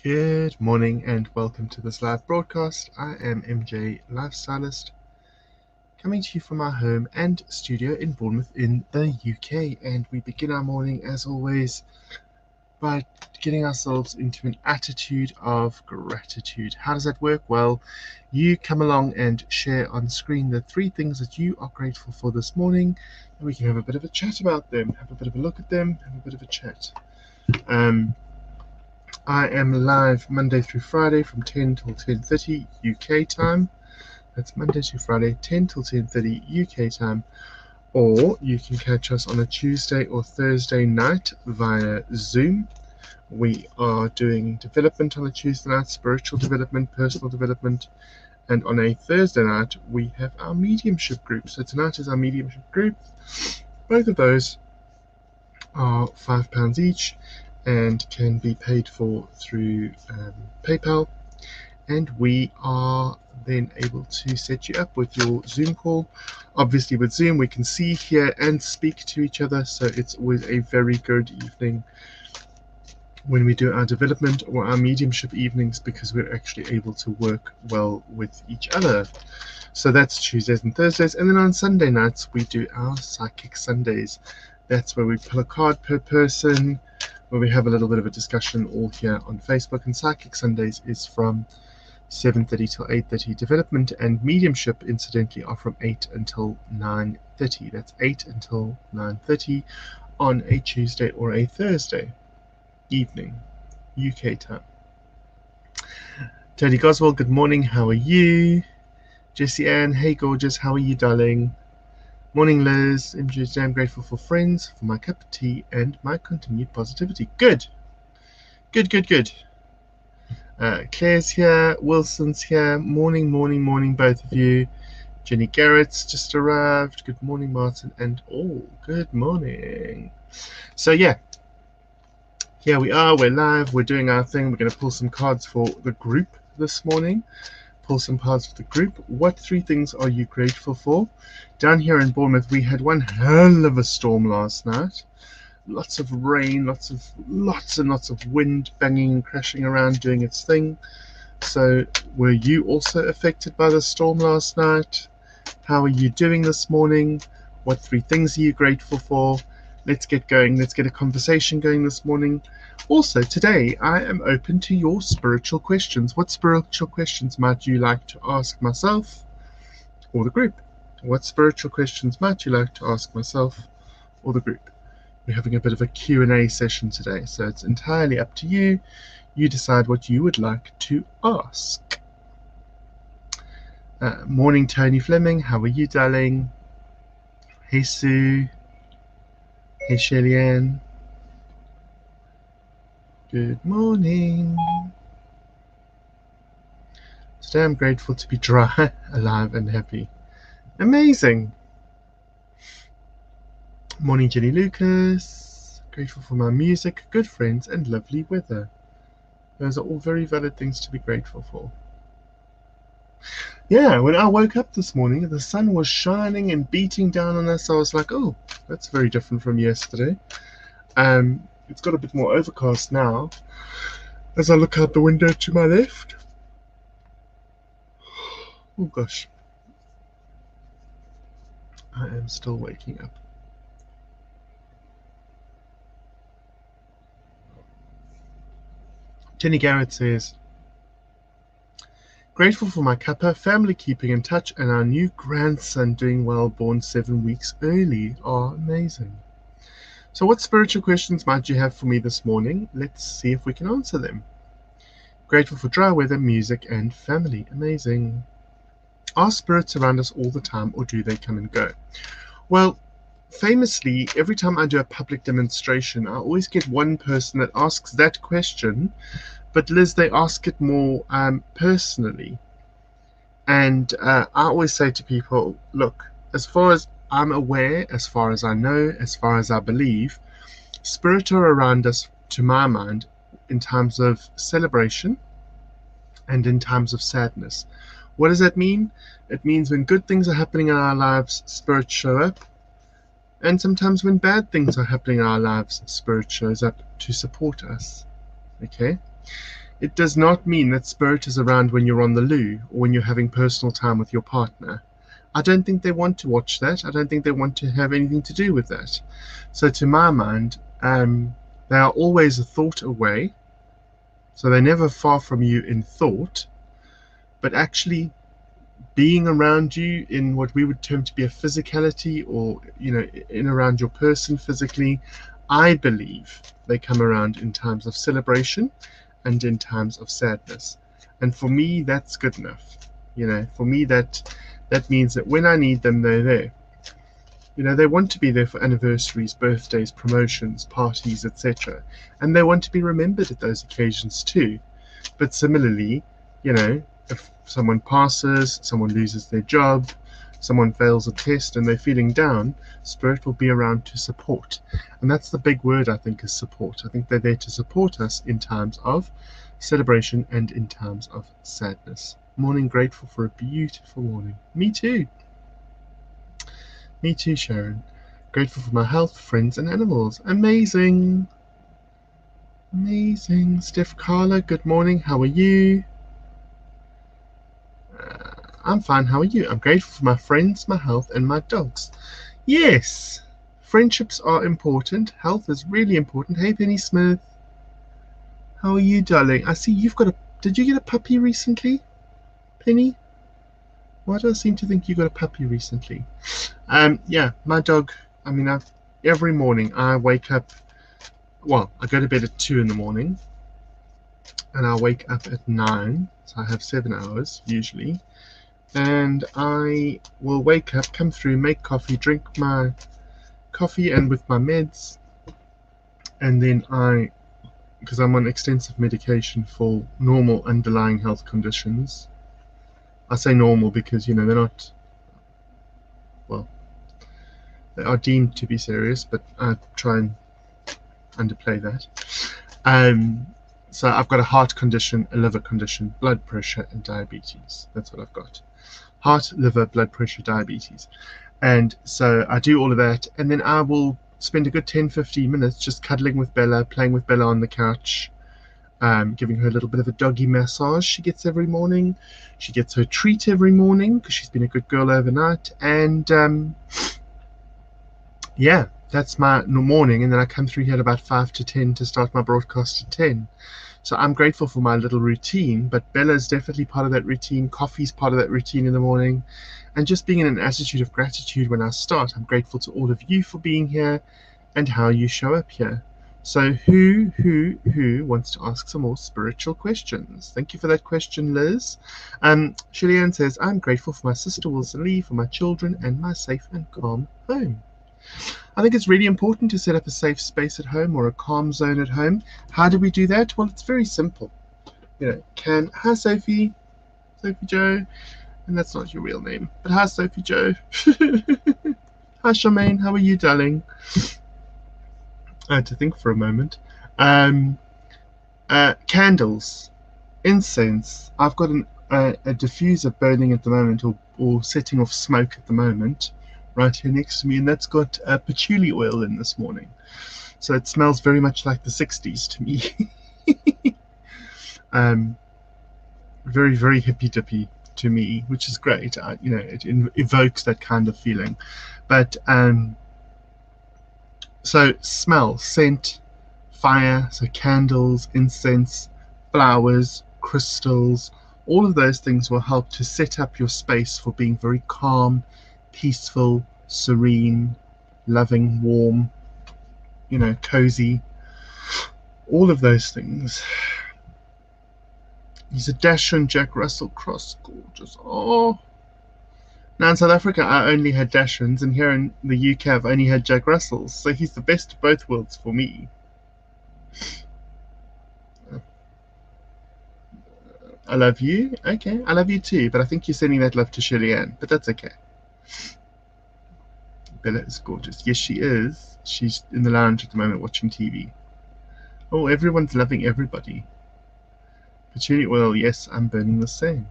Good morning and welcome to this live broadcast. I am MJ Lifestylist, coming to you from our home and studio in Bournemouth in the UK. And we begin our morning, as always, by getting ourselves into an attitude of gratitude. How does that work? Well, you come along and share on screen the 3 things that you are grateful for this morning, and we can have a bit of a chat about them, have a bit of a look at them, have a bit of a chat. I am live Monday through Friday from 10 till 10:30 UK time. That's Monday to Friday, 10 till 10:30 UK time. Or you can catch us on a Tuesday or Thursday night via Zoom. We are doing development on a Tuesday night, spiritual development, personal development. And on a Thursday night, we have our mediumship group. So tonight is our mediumship group. Both of those are £5 each and can be paid for through PayPal, and we are then able to set you up with your Zoom call. Obviously with Zoom we can see, hear and speak to each other, so it's always a very good evening when we do our development or our mediumship evenings, because we're actually able to work well with each other. So that's Tuesdays and Thursdays, and then on Sunday nights we do our Psychic Sundays. That's where we pull a card per person, where we have a little bit of a discussion all here on Facebook. And Psychic Sundays is from 7:30 till 8:30. Development and mediumship, incidentally, are from 8 until 9:30. That's 8 until 9:30 on a Tuesday or a Thursday evening, UK time. Tony Goswell, good morning. How are you? Jessie Ann, hey gorgeous. How are you, darling? Morning, Liz. MJ, I'm grateful for friends, for my cup of tea, and my continued positivity. Good. Good. Claire's here. Wilson's here. Morning, both of you. Jenny Garrett's just arrived. Good morning, Martin. And good morning. So, yeah. Here we are. We're live. We're doing our thing. We're going to pull some cards for the group this morning. Pull some cards for the group. What 3 things are you grateful for? Down here in Bournemouth, we had one hell of a storm last night. Lots of rain, lots and lots of wind banging and crashing around doing its thing. So were you also affected by the storm last night? How are you doing this morning? What 3 things are you grateful for? Let's get going. Let's get a conversation going this morning. Also, today I am open to your spiritual questions. What spiritual questions might you like to ask myself or the group? What spiritual questions might you like to ask myself or the group? We're having a bit of a Q&A session today, so it's entirely up to you. You decide what you would like to ask. Morning, Tony Fleming. How are you, darling? Hey, Sue. Hey, Shelly Ann. Good morning. Today I'm grateful to be dry, alive and happy. Amazing. Morning, Jenny Lucas. Grateful for my music, good friends and lovely weather. Those are all very valid things to be grateful for. Yeah, when I woke up this morning, the sun was shining and beating down on us. I was like, oh, that's very different from yesterday. It's got a bit more overcast now. As I look out the window to my left, oh gosh, I am still waking up. Jenny Garrett says, grateful for my kappa, family keeping in touch, and our new grandson doing well, born 7 weeks early. Oh, amazing. So what spiritual questions might you have for me this morning? Let's see if we can answer them. Grateful for dry weather, music, and family. Amazing. Are spirits around us all the time, or do they come and go? Well, famously, every time I do a public demonstration, I always get one person that asks that question, but Liz, they ask it more personally. And I always say to people, look, as far as I'm aware, as far as I know, as far as I believe, spirits are around us, to my mind, in times of celebration and in times of sadness. What does that mean? It means when good things are happening in our lives, spirits show up. And sometimes when bad things are happening in our lives, spirit shows up to support us. Okay? It does not mean that spirit is around when you're on the loo or when you're having personal time with your partner. I don't think they want to watch that. I don't think they want to have anything to do with that. So to my mind, they are always a thought away. So they're never far from you in thought, but actually being around you in what we would term to be a physicality, or in around your person physically. I believe they come around in times of celebration and in times of sadness, and for me that's good enough. For me that means that when I need them, they're there. They want to be there for anniversaries, birthdays, promotions, parties, etc., and they want to be remembered at those occasions too. But similarly, if someone passes, someone loses their job, someone fails a test and they're feeling down, spirit will be around to support. And that's the big word, I think, is support. I think they're there to support us in times of celebration and in times of sadness. Morning, grateful for a beautiful morning. Me too. Me too, Sharon. Grateful for my health, friends, and animals. Amazing. Amazing. Steph Carla, good morning. How are you? I'm fine. How are you? I'm grateful for my friends, my health, and my dogs. Yes, friendships are important. Health is really important. Hey, Penny Smith. How are you, darling? I see you've got a... Did you get a puppy recently, Penny? Why do I seem to think you got a puppy recently? Yeah, my dog... I mean, every morning I wake up... Well, I go to bed at 2 in the morning. And I wake up at 9. So I have 7 hours, usually. And I will wake up, come through, make coffee, drink my coffee and with my meds, and then because I'm on extensive medication for normal underlying health conditions. I say normal because they're not, well, they are deemed to be serious, but I try and underplay that. So I've got a heart condition, a liver condition, blood pressure, and diabetes. That's what I've got. Heart, liver, blood pressure, diabetes. And so I do all of that, and then I will spend a good 10-15 minutes just cuddling with Bella, playing with Bella on the couch, giving her a little bit of a doggy massage she gets every morning. She gets her treat every morning because she's been a good girl overnight. And yeah, that's my morning, and then I come through here at about 5 to 10 to start my broadcast at 10. So I'm grateful for my little routine, but Bella's definitely part of that routine. Coffee's part of that routine in the morning. And just being in an attitude of gratitude when I start. I'm grateful to all of you for being here and how you show up here. So who wants to ask some more spiritual questions? Thank you for that question, Liz. Shirley-Ann says, I'm grateful for my sister Wilson-Lee, for my children, and my safe and calm home. I think it's really important to set up a safe space at home or a calm zone at home. How do we do that? Well, it's very simple. Hi, Sophie. Sophie Joe. And that's not your real name. But hi, Sophie Joe. Hi, Charmaine. How are you, darling? I had to think for a moment. Candles. Incense. I've got a diffuser burning at the moment, or setting off smoke at the moment, right here next to me, and that's got patchouli oil in this morning. So it smells very much like the 60s to me. Very, very hippy-dippy to me, which is great. It evokes that kind of feeling. But so smell, scent, fire, so candles, incense, flowers, crystals, all of those things will help to set up your space for being very calm, peaceful, serene, loving, warm, cozy. All of those things. He's a Dachshund Jack Russell cross. Gorgeous. Oh. Now in South Africa, I only had Dachshunds, and here in the UK, I've only had Jack Russells. So he's the best of both worlds for me. I love you. Okay, I love you too. But I think you're sending that love to Shirley-Ann. But that's okay. Bella is gorgeous. Yes, she is. She's in the lounge at the moment watching TV. Oh, everyone's loving everybody. Patchouli oil, yes, I'm burning the same.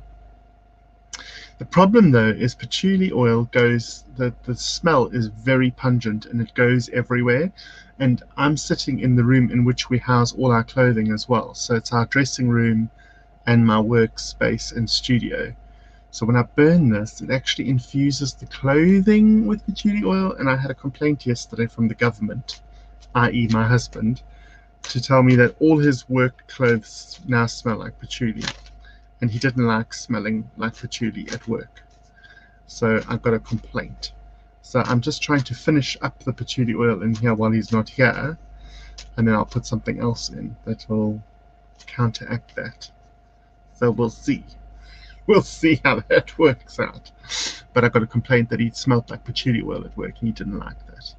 The problem though is patchouli oil goes, the smell is very pungent and it goes everywhere. And I'm sitting in the room in which we house all our clothing as well. So it's our dressing room and my workspace and studio. So when I burn this, it actually infuses the clothing with patchouli oil. And I had a complaint yesterday from the government, i.e. my husband, to tell me that all his work clothes now smell like patchouli. And he didn't like smelling like patchouli at work. So I got a complaint. So I'm just trying to finish up the patchouli oil in here while he's not here, and then I'll put something else in that will counteract that. So we'll see. We'll see how that works out. But I got a complaint that he smelled like patchouli oil at work, and he didn't like that.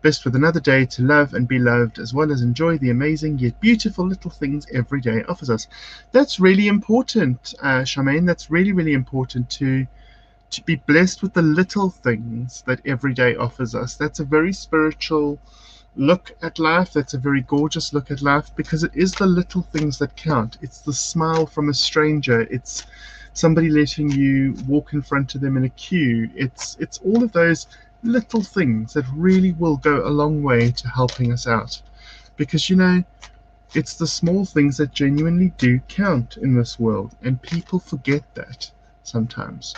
Blessed with another day to love and be loved, as well as enjoy the amazing yet beautiful little things every day offers us. That's really important, Charmaine. That's really, really important to be blessed with the little things that every day offers us. That's a very spiritual look at life. That's a very gorgeous look at life, because it is the little things that count. It's the smile from a stranger. It's somebody letting you walk in front of them in a queue. It's all of those little things that really will go a long way to helping us out, because it's the small things that genuinely do count in this world, and people forget that sometimes.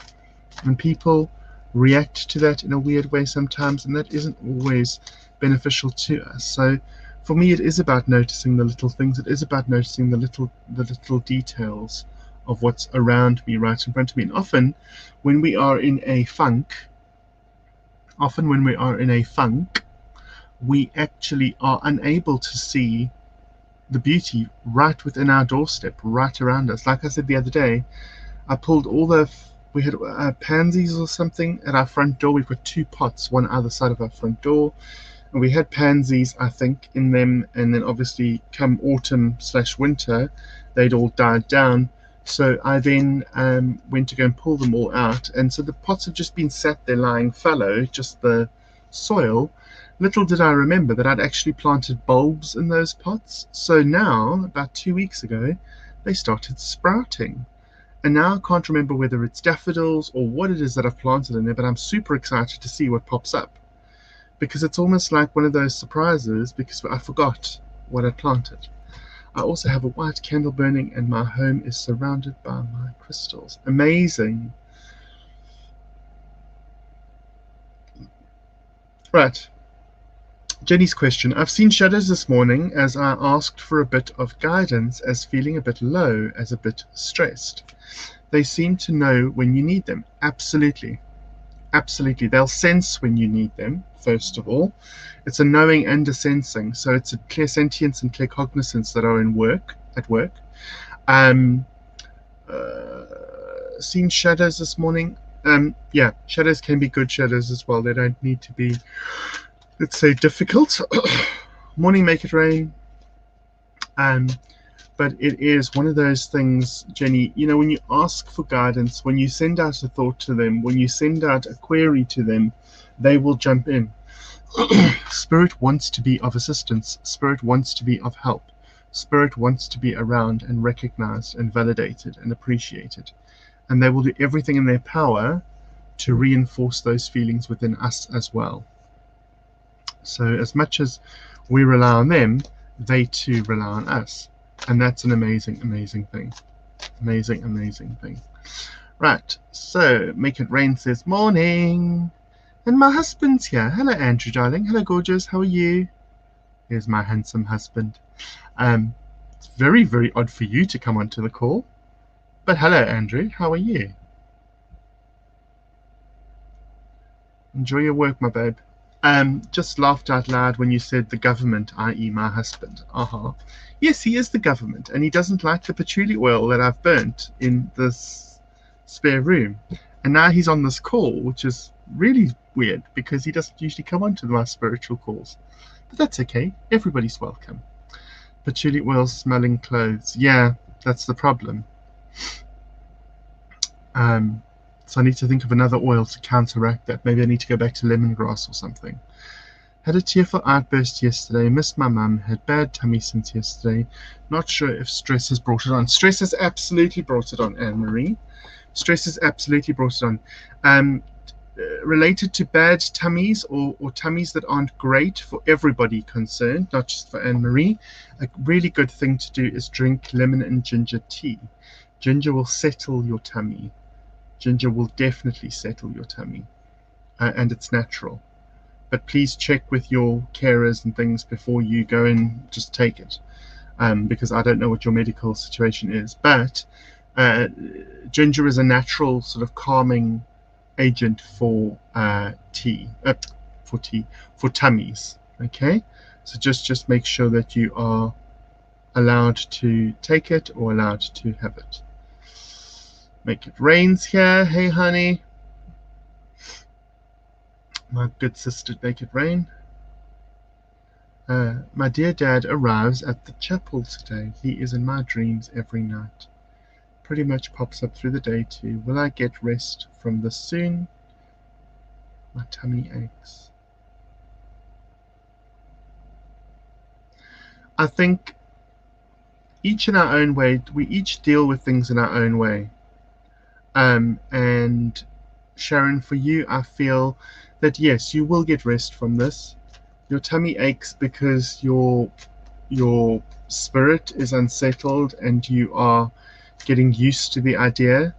And people react to that in a weird way sometimes, and that isn't always beneficial to us. So for me, it is about noticing the little things. It is about noticing the little details of what's around me, right in front of me. And often when we are in a funk, we actually are unable to see the beauty right within our doorstep, right around us. Like I said the other day, I pulled we had pansies or something at our front door. We've got 2 pots, one either side of our front door, and we had pansies, I think, in them. And then obviously come autumn/winter, they'd all died down. So I then went to go and pull them all out, and so the pots had just been sat there lying fallow, just the soil. Little did I remember that I'd actually planted bulbs in those pots. So now, about 2 weeks ago, they started sprouting. And now I can't remember whether it's daffodils or what it is that I've planted in there, but I'm super excited to see what pops up, because it's almost like one of those surprises, because I forgot what I planted. I also have a white candle burning, and my home is surrounded by my crystals. Amazing. Right. Jenny's question. I've seen shadows this morning as I asked for a bit of guidance, as feeling a bit low, as a bit stressed. They seem to know when you need them. Absolutely. Absolutely. They'll sense when you need them, first of all. It's a knowing and a sensing. So it's a clairsentience and claircognizance that are at work. Seen shadows this morning. Yeah, shadows can be good shadows as well. They don't need to be, let's say, difficult. Morning make it rain. But it is one of those things, Jenny, when you ask for guidance, when you send out a thought to them, when you send out a query to them, they will jump in. Spirit wants to be of assistance. Spirit wants to be of help. Spirit wants to be around and recognized and validated and appreciated. And they will do everything in their power to reinforce those feelings within us as well. So as much as we rely on them, they too rely on us. And that's an amazing, amazing thing. Amazing, amazing thing. Right, so Make It Rain says, morning. And my husband's here. Hello, Andrew, darling. Hello, gorgeous. How are you? Here's my handsome husband. It's very, very odd for you to come onto the call. But hello, Andrew. How are you? Enjoy your work, my babe. Just laughed out loud when you said the government, i.e. my husband. Yes, he is the government, and he doesn't like the patchouli oil that I've burnt in this spare room. And now he's on this call, which is really weird, because he doesn't usually come onto my spiritual calls. But that's okay. Everybody's welcome. Patchouli oil smelling clothes. Yeah, that's the problem. So I need to think of another oil to counteract that. Maybe I need to go back to lemongrass or something. Had a tearful outburst yesterday. Missed my mum. Had bad tummy since yesterday. Not sure if stress has brought it on. Stress has absolutely brought it on, Anne-Marie. Stress has absolutely brought it on. Related to bad tummies or tummies that aren't great for everybody concerned, not just for Anne-Marie, a really good thing to do is drink lemon and ginger tea. Ginger will settle your tummy. Ginger will definitely settle your tummy, and it's natural. But please check with your carers and things before you go and just take it, because I don't know what your medical situation is. But ginger is a natural sort of calming agent for tummies. Okay, so just make sure that you are allowed to take it or allowed to have it. Make it rains here. Hey honey, my good sister, make it rain. My dear dad arrives at the chapel today. He is in my dreams every night. Pretty much pops up through the day too. Will I get rest from this soon? My tummy aches. I think each in our own way, we each deal with things in our own way. And Sharon, for you, I feel that yes, you will get rest from this. Your tummy aches because your spirit is unsettled and you are getting used to the idea.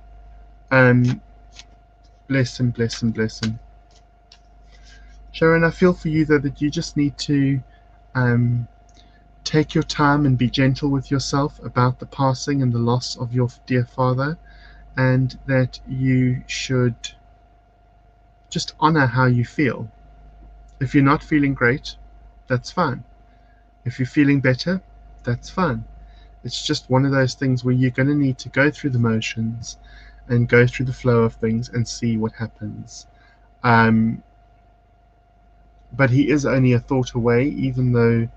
Bless him, bless him, bless him. Sharon, I feel for you though that you just need to take your time and be gentle with yourself about the passing and the loss of your dear father, and that you should just honor how you feel. If you're not feeling great, that's fine. If you're feeling better, that's fine. It's just one of those things where you're going to need to go through the motions and go through the flow of things and see what happens. But he is only a thought away, even though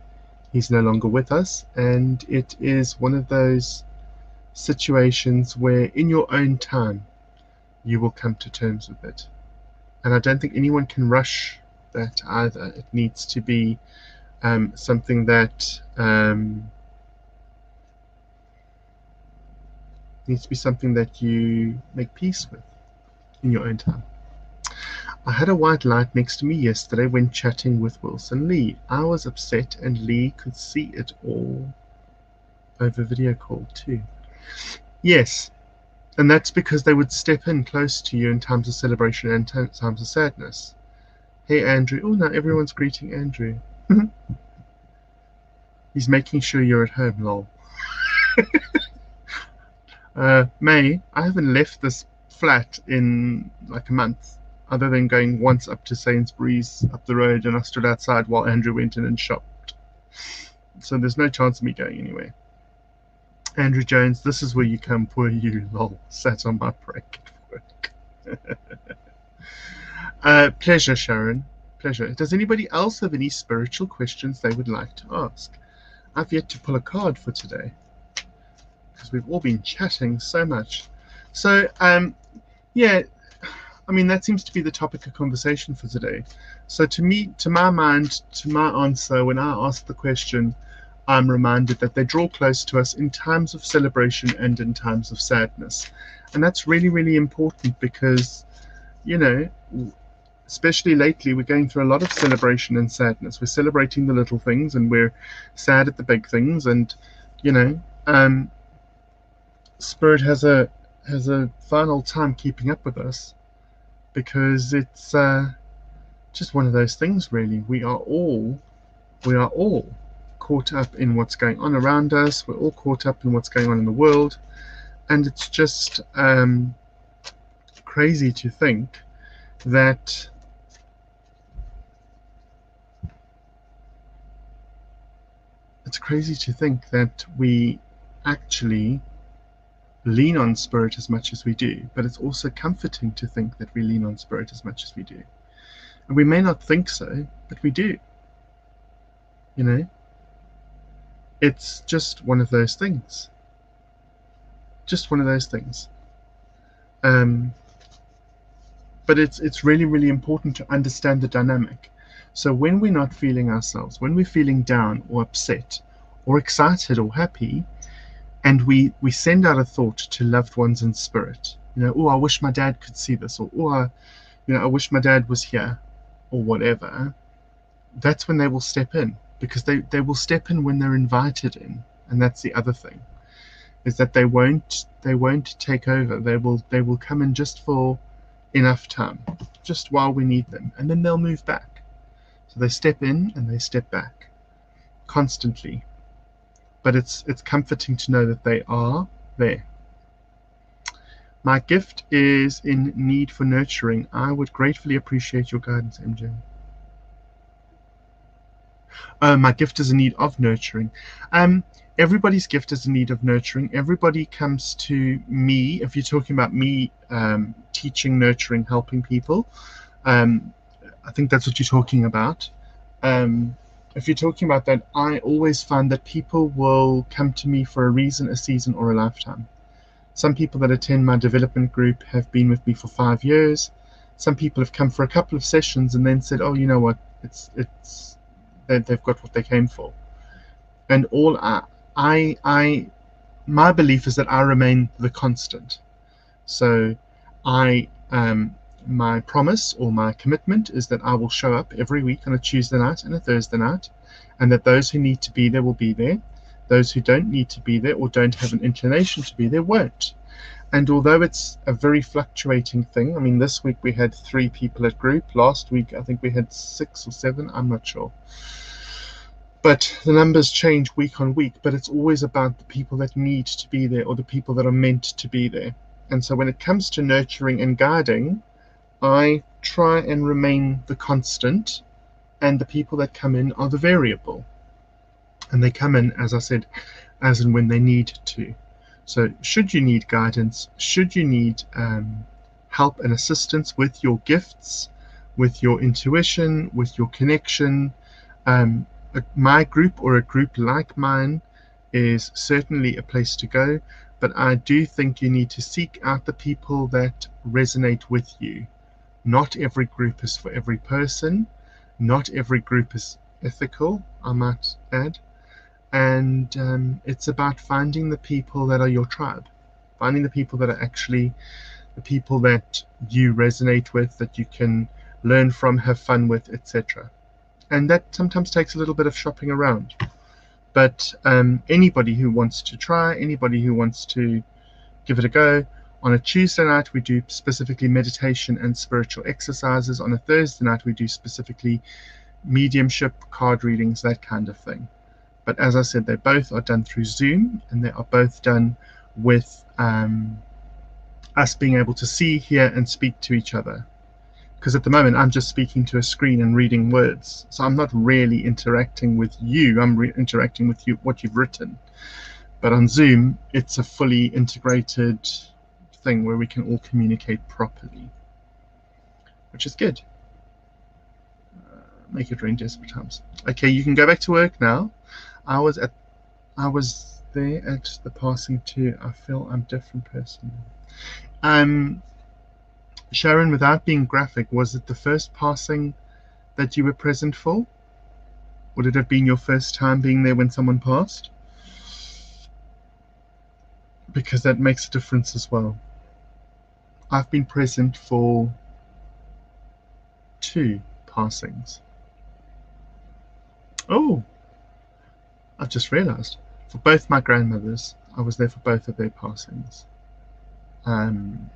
he's no longer with us, and it is one of those situations where in your own time you will come to terms with it. And I don't think anyone can rush that either. It needs to be something that you make peace with in your own time. I had a white light next to me yesterday when chatting with Wilson Lee. I was upset and Lee could see it all over video call too. Yes, and that's because they would step in close to you in times of celebration and times of sadness. Hey Andrew. Oh, now everyone's greeting Andrew. He's making sure you're at home, lol. May, I haven't left this flat in like a month, other than going once up to Sainsbury's up the road, and I stood outside while Andrew went in and shopped. So there's no chance of me going anywhere. Andrew Jones, this is where you come, poor you, lol. Sat on my break at work. Pleasure, Sharon. Pleasure. Does anybody else have any spiritual questions they would like to ask? I've yet to pull a card for today because we've all been chatting so much. So, yeah, I mean, that seems to be the topic of conversation for today. So to me, to my mind, to my answer, when I ask the question, I'm reminded that they draw close to us in times of celebration and in times of sadness. And that's really, really important because, you know, especially lately, we're going through a lot of celebration and sadness. We're celebrating the little things and we're sad at the big things. And, you know, Spirit has a final time keeping up with us because it's just one of those things, really. We are all caught up in what's going on around us. We're all caught up in what's going on in the world. And it's just crazy to think that we actually lean on Spirit as much as we do, but it's also comforting to think that we lean on Spirit as much as we do. And we may not think so, but we do. You know? It's just one of those things. Just one of those things. But it's really, really important to understand the dynamic. So when we're not feeling ourselves, when we're feeling down or upset or excited or happy, and we send out a thought to loved ones in spirit, You know, oh, I wish my dad could see this, or oh, I wish my dad was here, or whatever. That's when they will step in, because they will step in when they're invited in. And that's the other thing, is that they won't take over. They will come in just for enough time, just while we need them, and then they'll move back. So they step in and they step back constantly. But it's comforting to know that they are there. My gift is in need for nurturing. I would gratefully appreciate your guidance, MJ. My gift is in need of nurturing. Everybody's gift is in need of nurturing. Everybody comes to me, if you're talking about me teaching, nurturing, helping people. I think that's what you're talking about. If you're talking about that, I always find that people will come to me for a reason, a season, or a lifetime. Some people that attend my development group have been with me for 5 years. Some people have come for a couple of sessions and then said, oh, you know what, they've got what they came for. And all my belief is that I remain the constant. So my promise or my commitment is that I will show up every week on a Tuesday night and a Thursday night, and that those who need to be there will be there. Those who don't need to be there or don't have an inclination to be there won't. And although it's a very fluctuating thing, I mean, this week we had 3 people at group. Last week, I think we had 6 or 7. I'm not sure. But the numbers change week on week. But it's always about the people that need to be there, or the people that are meant to be there. And so when it comes to nurturing and guiding, I try and remain the constant, and the people that come in are the variable. And they come in, as I said, as and when they need to. So should you need guidance, should you need help and assistance with your gifts, with your intuition, with your connection, my group or a group like mine is certainly a place to go. But I do think you need to seek out the people that resonate with you. Not every group is for every person. Not every group is ethical, I might add. And it's about finding the people that are your tribe, finding the people that are actually the people that you resonate with, that you can learn from, have fun with, etc. And that sometimes takes a little bit of shopping around. But anybody who wants to try, anybody who wants to give it a go, on a Tuesday night we do specifically meditation and spiritual exercises. On a Thursday night we do specifically mediumship, card readings, that kind of thing. But as I said, they both are done through Zoom, and they are both done with us being able to see, hear, and speak to each other. Because at the moment, I'm just speaking to a screen and reading words. So I'm not really interacting with you. I'm interacting with you, what you've written. But on Zoom, it's a fully integrated thing where we can all communicate properly, which is good. Make it rain desperate times. Okay, you can go back to work now. I was there at the passing too. I feel I'm a different person. Sharon, without being graphic, was it the first passing that you were present for? Would it have been your first time being there when someone passed? Because that makes a difference as well. I've been present for 2 passings. Oh, I've just realized. For both my grandmothers, I was there for both of their passings. And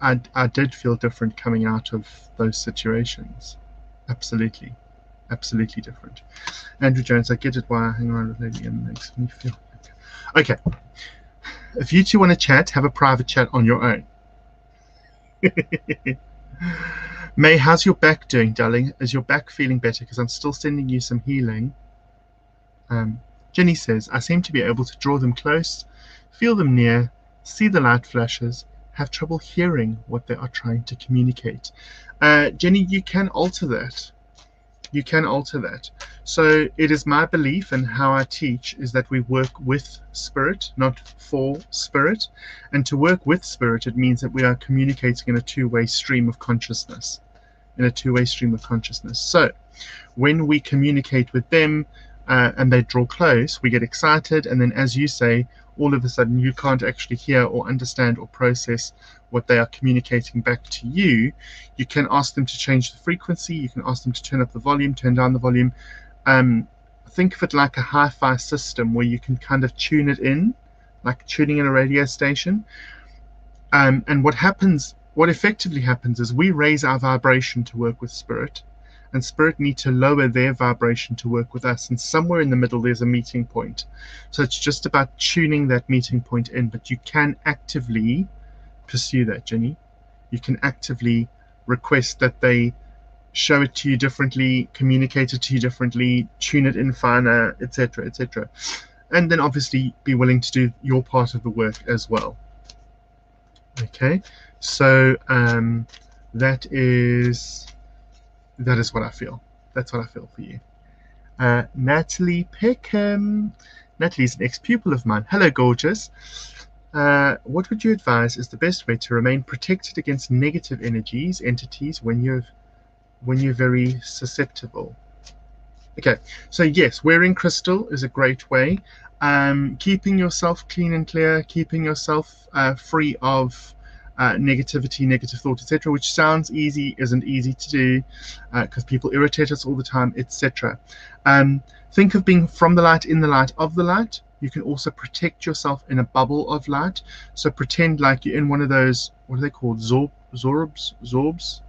I did feel different coming out of those situations. Absolutely. Absolutely different. Andrew Jones, I get it why I hang around with Lady M makes me feel okay. If you two want to chat, have a private chat on your own. May, how's your back doing, darling? Is your back feeling better? Because I'm still sending you some healing. Jenny says, I seem to be able to draw them close, feel them near, see the light flashes, have trouble hearing what they are trying to communicate. Jenny, you can alter that. You can alter that. So it is my belief, and how I teach is that we work with spirit, not for spirit. And to work with spirit, it means that we are communicating in a two-way stream of consciousness. So when we communicate with them and they draw close, we get excited, and then, as you say, all of a sudden you can't actually hear or understand or process what they are communicating back to you, you can ask them to change the frequency. You can ask them to turn up the volume, turn down the volume. Think of it like a hi-fi system where you can kind of tune it in, like tuning in a radio station. And what effectively happens is we raise our vibration to work with spirit, and spirit need to lower their vibration to work with us. And somewhere in the middle, there's a meeting point. So it's just about tuning that meeting point in, but you can actively pursue that, Jenny. You can actively request that they show it to you differently, communicate it to you differently, tune it in finer, etc., etc. And then obviously be willing to do your part of the work as well. Okay, so that is what I feel. That's what I feel for you. Natalie Peckham. Natalie's an ex-pupil of mine. Hello, gorgeous. What would you advise is the best way to remain protected against negative energies, entities, when you're very susceptible? Okay, so yes, wearing crystal is a great way. Keeping yourself clean and clear, keeping yourself free of negativity, negative thought, etc., which sounds easy, isn't easy to do, because people irritate us all the time, etc. Think of being from the light, in the light, of the light. You can also protect yourself in a bubble of light. So pretend like you're in one of those, what are they called, zorbs?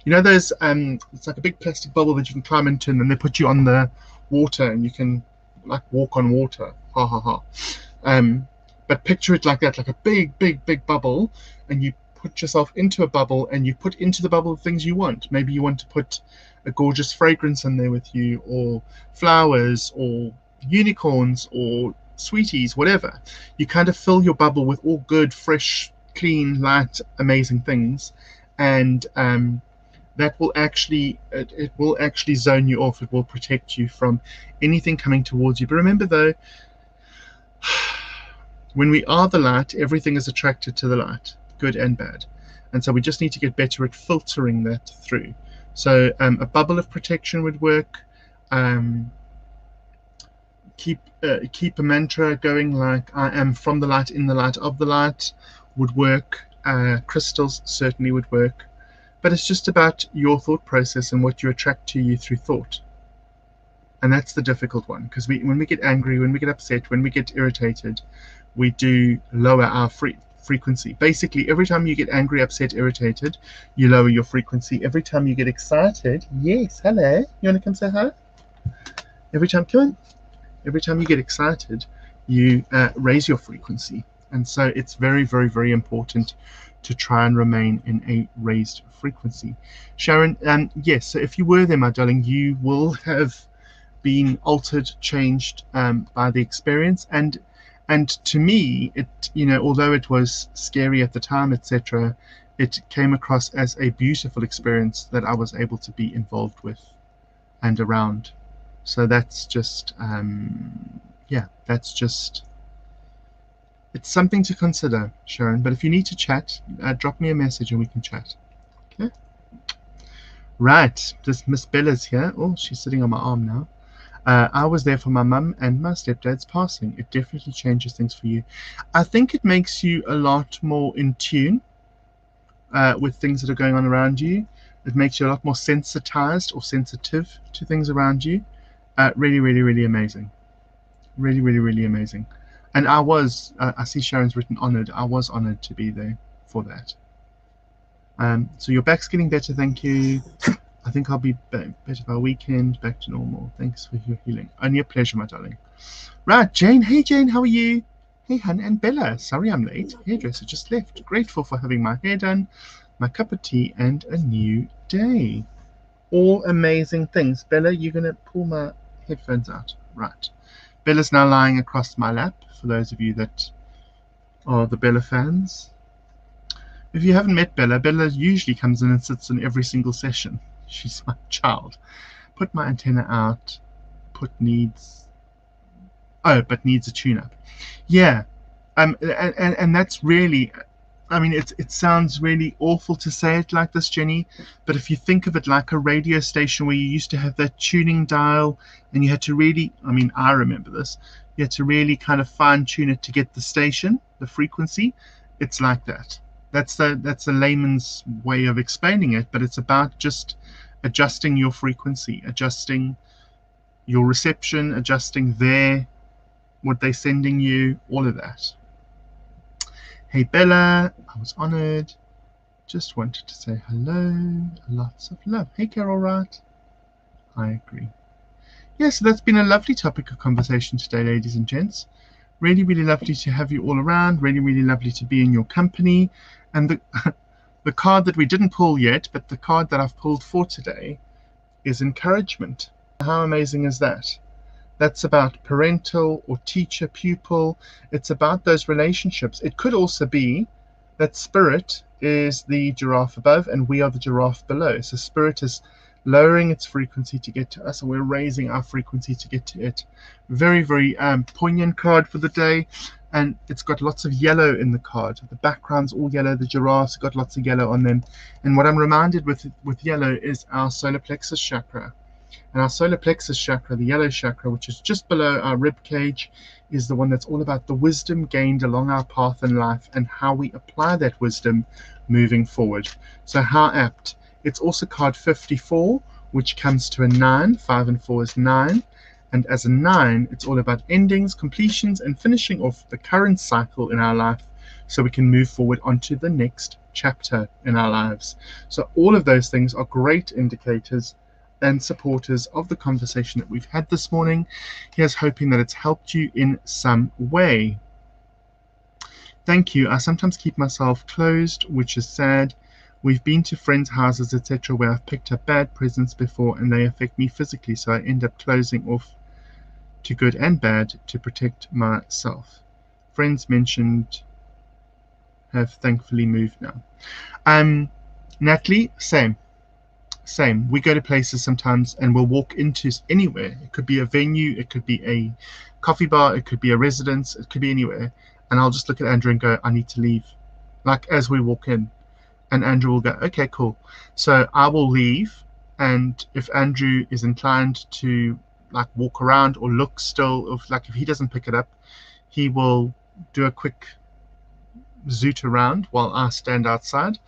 You know those, it's like a big plastic bubble that you can climb into, and then they put you on the water, and you can like walk on water. Ha ha ha. But picture it like that, like a big, big, big bubble, and you put yourself into a bubble, and you put into the bubble things you want. Maybe you want to put a gorgeous fragrance in there with you, or flowers, or unicorns, or sweeties, whatever. You kind of fill your bubble with all good, fresh, clean, light, amazing things, and that will actually, it will actually zone you off. It will protect you from anything coming towards you. But remember though, when we are the light, everything is attracted to the light, good and bad. And so we just need to get better at filtering that through. So a bubble of protection would work. Keep a mantra going like I am from the light, in the light, of the light would work. Crystals certainly would work. But it's just about your thought process and what you attract to you through thought. And that's the difficult one, because when we get angry, when we get upset, when we get irritated, we do lower our frequency. Basically, every time you get angry, upset, irritated, you lower your frequency. Every time you get excited, yes, hello, you want to come say hi? Every time you get excited, you raise your frequency. And so it's very, very, very important to try and remain in a raised frequency. Sharon, yes, so if you were there, my darling, you will have been altered, changed by the experience. And to me, it, although it was scary at the time, etc., it came across as a beautiful experience that I was able to be involved with and around. So that's just, yeah, that's just, it's something to consider, Sharon. But if you need to chat, drop me a message and we can chat. Okay. Right. This Miss Bella's here. Oh, she's sitting on my arm now. I was there for my mum and my stepdad's passing. It definitely changes things for you. I think it makes you a lot more in tune with things that are going on around you. It makes you a lot more sensitized or sensitive to things around you. Really, really, really amazing. Really, really, really amazing. And I was, I see Sharon's written honoured. I was honoured to be there for that. So your back's getting better, thank you. I think I'll be better by weekend, back to normal. Thanks for your healing. Only a pleasure, my darling. Right, Jane. Hey, Jane, how are you? Hey, hun, and Bella. Sorry I'm late. Hairdresser just left. Grateful for having my hair done, my cup of tea, and a new day. All amazing things. Bella, you're going to pull my headphones out. Right. Bella's now lying across my lap, for those of you that are the Bella fans. If you haven't met Bella, Bella usually comes in and sits in every single session. She's my child. Put my antenna out. But needs a tune-up. Yeah. And that's really, I mean, it sounds really awful to say it like this, Jenny, but if you think of it like a radio station where you used to have that tuning dial and you had to really, I mean, I remember this, you had to really kind of fine-tune it to get the station, the frequency. It's like that. That's a layman's way of explaining it, but it's about just adjusting your frequency, adjusting your reception, adjusting what they're sending you, all of that. Hey Bella, I was honored. Just wanted to say hello. Lots of love. Hey Carol Wright. I agree. Yeah, so that's been a lovely topic of conversation today, ladies and gents. Really, really lovely to have you all around. Really, really lovely to be in your company. And the card that we didn't pull yet, but the card that I've pulled for today is encouragement. How amazing is that? That's about parental or teacher-pupil. It's about those relationships. It could also be that spirit is the giraffe above and we are the giraffe below. So spirit is lowering its frequency to get to us, and we're raising our frequency to get to it. Very, very poignant card for the day, and it's got lots of yellow in the card. The background's all yellow. The giraffes got lots of yellow on them, and what I'm reminded with yellow is our solar plexus chakra. And our solar plexus chakra, the yellow chakra, which is just below our rib cage, is the one that's all about the wisdom gained along our path in life and how we apply that wisdom moving forward. So how apt. It's also card 54, which comes to a 9. 5 and 4 is 9. And as a 9, it's all about endings, completions, and finishing off the current cycle in our life so we can move forward onto the next chapter in our lives. So all of those things are great indicators and supporters of the conversation that we've had this morning. Here's hoping that it's helped you in some way. Thank you. I sometimes keep myself closed, which is sad. We've been to friends' houses, etc., where I've picked up bad presents before and they affect me physically, so I end up closing off to good and bad to protect myself. Friends mentioned have thankfully moved now. Natalie, same. We go to places sometimes and we'll walk into anywhere. It could be a venue, it could be a coffee bar, it could be a residence, it could be anywhere. And I'll just look at Andrew and go, I need to leave. Like as we walk in. And Andrew will go, okay, cool. So I will leave. And if Andrew is inclined to like walk around or look still, if he doesn't pick it up, he will do a quick zoot around while I stand outside.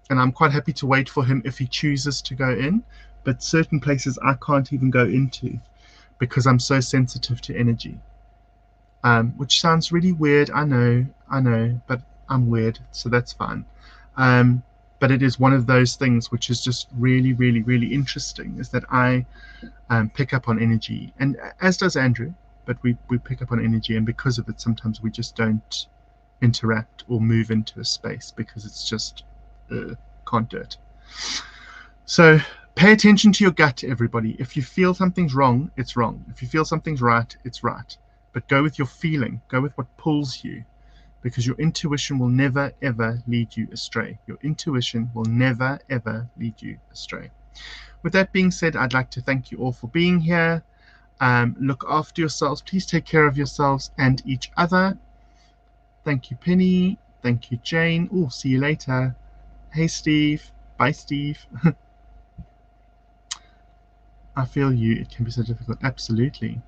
And I'm quite happy to wait for him if he chooses to go in, but certain places I can't even go into because I'm so sensitive to energy, which sounds really weird. I know, but I'm weird, so that's fine. But it is one of those things which is just really, really, really interesting, is that I pick up on energy, and as does Andrew, but we pick up on energy, and because of it, sometimes we just don't interact or move into a space because it's just can't do it. So pay attention to your gut, everybody. If you feel something's wrong, it's wrong. If you feel something's right, it's right. But go with your feeling. Go with what pulls you, because your intuition will never, ever lead you astray. Your intuition will never, ever lead you astray. With that being said, I'd like to thank you all for being here. Look after yourselves. Please take care of yourselves and each other. Thank you, Penny. Thank you, Jane. Oh, see you later. Hey, Steve. Bye, Steve. I feel you. It can be so difficult. Absolutely.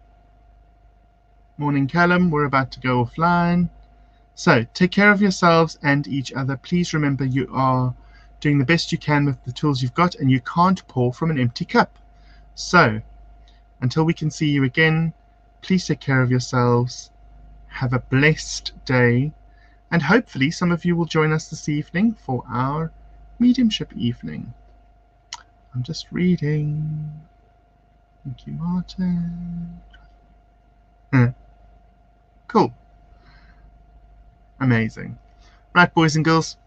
Morning, Callum. We're about to go offline. So, take care of yourselves and each other. Please remember you are doing the best you can with the tools you've got, and you can't pour from an empty cup. So, until we can see you again, please take care of yourselves. Have a blessed day. And hopefully some of you will join us this evening for our mediumship evening. I'm just reading. Thank you, Martin. Cool. Amazing. Right, boys and girls,